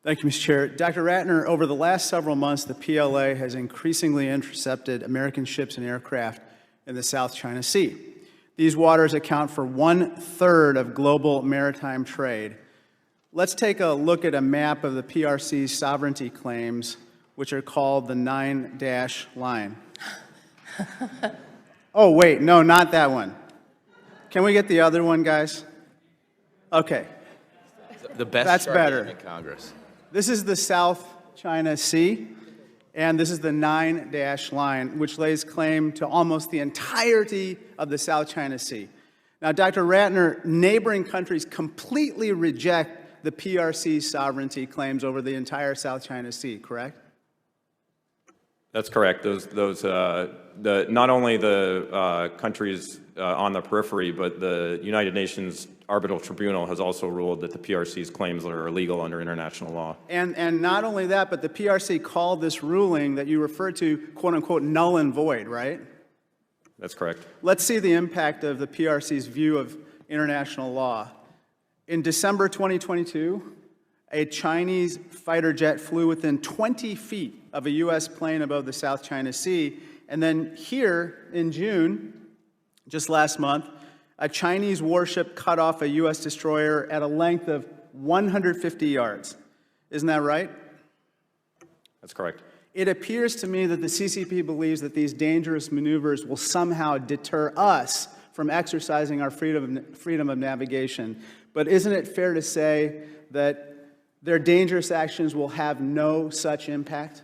Thank you, Mr. Chair. Dr. Ratner, over the last several months, the PLA has increasingly intercepted American ships and aircraft in the South China Sea. These waters account for 1/3 of global maritime trade. Let's take a look at a map of the PRC's sovereignty claims, which are called the 9-dash line. Oh, wait, no, not that one. Can we get the other one, guys? Okay. The best That's chart better. in Congress. This is the South China Sea, and this is the 9-dash line, which lays claim to almost the entirety of the South China Sea. Now, Dr. Ratner, neighboring countries completely reject the PRC's sovereignty claims over the entire South China Sea, correct? That's correct. Not only the countries on the periphery, but the United Nations Arbitral Tribunal has also ruled that the PRC's claims are illegal under international law. And not only that, but the PRC called this ruling that you referred to, quote unquote, null and void, right? That's correct. Let's see the impact of the PRC's view of international law. In December 2022, a Chinese fighter jet flew within 20 feet of a U.S. plane above the South China Sea. And then here in June, just last month, a Chinese warship cut off a U.S. destroyer at a length of 150 yards. Isn't that right? That's correct. It appears to me that the CCP believes that these dangerous maneuvers will somehow deter us from exercising our freedom of navigation. But isn't it fair to say that their dangerous actions will have no such impact?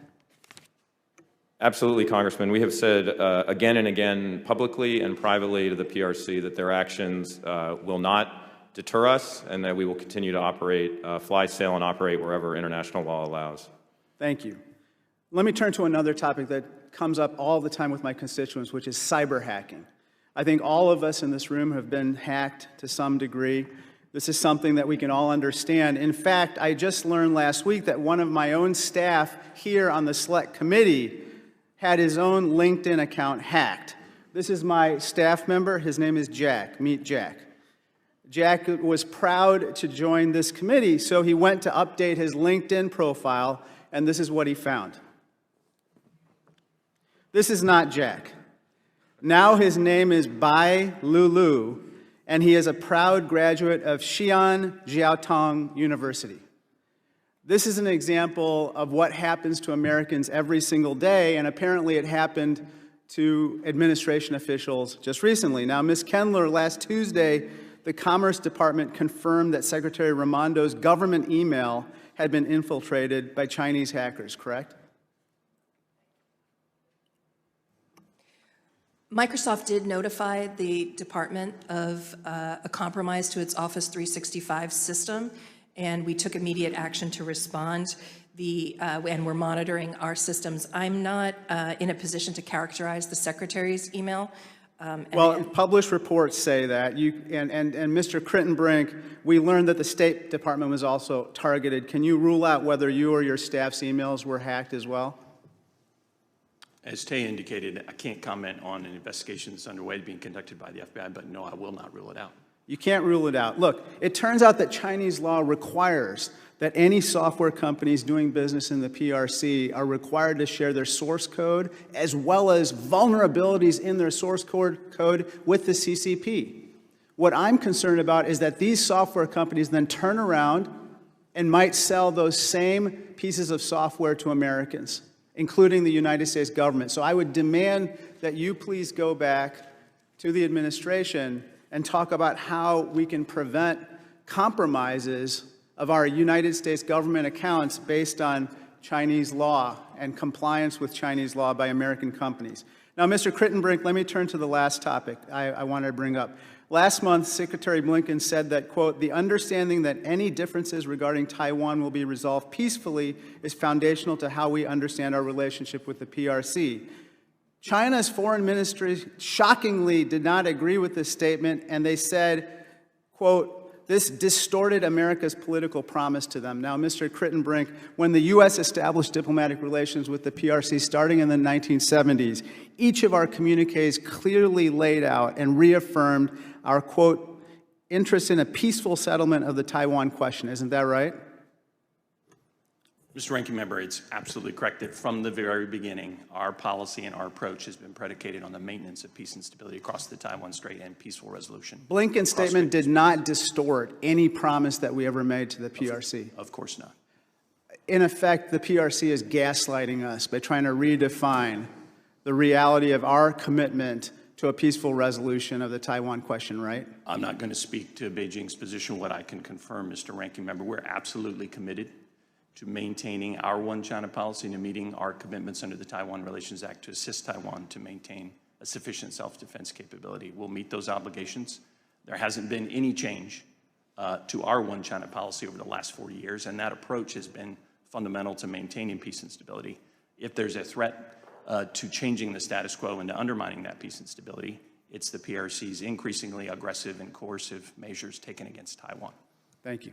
Absolutely, Congressman. We have said again and again, publicly and privately to the PRC, that their actions will not deter us and that we will continue to operate, fly, sail, and operate wherever international law allows. Thank you. Let me turn to another topic that comes up all the time with my constituents, which is cyber hacking. I think all of us in this room have been hacked to some degree. This is something that we can all understand. In fact, I just learned last week that one of my own staff here on the Select Committee had his own LinkedIn account hacked. This is my staff member. His name is Jack. Meet Jack. Jack was proud to join this committee, so he went to update his LinkedIn profile, and this is what he found. This is not Jack. Now his name is Bai Lulu, and he is a proud graduate of Xi'an Jiaotong University. This is an example of what happens to Americans every single day, and apparently it happened to administration officials just recently. Now, Ms. Kendler, last Tuesday, the Commerce Department confirmed that Secretary Raimondo's government email had been infiltrated by Chinese hackers, correct? Microsoft did notify the department of a compromise to its Office 365 system, and we took immediate action to respond. And we're monitoring our systems. I'm not in a position to characterize the Secretary's email. Well, published reports say that. And Mr. Crittenbrink, we learned that the State Department was also targeted. Can you rule out whether you or your staff's emails were hacked as well? As Tay indicated, I can't comment on an investigation that's underway being conducted by the FBI, but no, I will not rule it out. You can't rule it out. Look, it turns out that Chinese law requires that any software companies doing business in the PRC are required to share their source code as well as vulnerabilities in their source code with the CCP. What I'm concerned about is that these software companies then turn around and might sell those same pieces of software to Americans, including the United States government. So I would demand that you please go back to the administration and talk about how we can prevent compromises of our United States government accounts based on Chinese law and compliance with Chinese law by American companies. Now, Mr. Crittenbrink, let me turn to the last topic I wanted to bring up. Last month, Secretary Blinken said that, quote, the understanding that any differences regarding Taiwan will be resolved peacefully is foundational to how we understand our relationship with the PRC. China's foreign ministry shockingly did not agree with this statement, and they said, quote, this distorted America's political promise to them. Now, Mr. Crittenbrink, when the U.S. established diplomatic relations with the PRC starting in the 1970s, each of our communiques clearly laid out and reaffirmed our, quote, interest in a peaceful settlement of the Taiwan question. Isn't that right? Mr. Ranking Member, it's absolutely correct that from the very beginning, our policy and our approach has been predicated on the maintenance of peace and stability across the Taiwan Strait and peaceful resolution. Blinken's statement did not distort any promise that we ever made to the PRC. Of course not. In effect, the PRC is gaslighting us by trying to redefine the reality of our commitment to a peaceful resolution of the Taiwan question, right? I'm not going to speak to Beijing's position. What I can confirm, Mr. Ranking Member, we're absolutely committed to maintaining our one China policy and to meeting our commitments under the Taiwan Relations Act to assist Taiwan to maintain a sufficient self-defense capability. We'll meet those obligations. There hasn't been any change to our one China policy over the last 40 years, and that approach has been fundamental to maintaining peace and stability. If there's a threat to changing the status quo and to undermining that peace and stability, it's the PRC's increasingly aggressive and coercive measures taken against Taiwan. Thank you.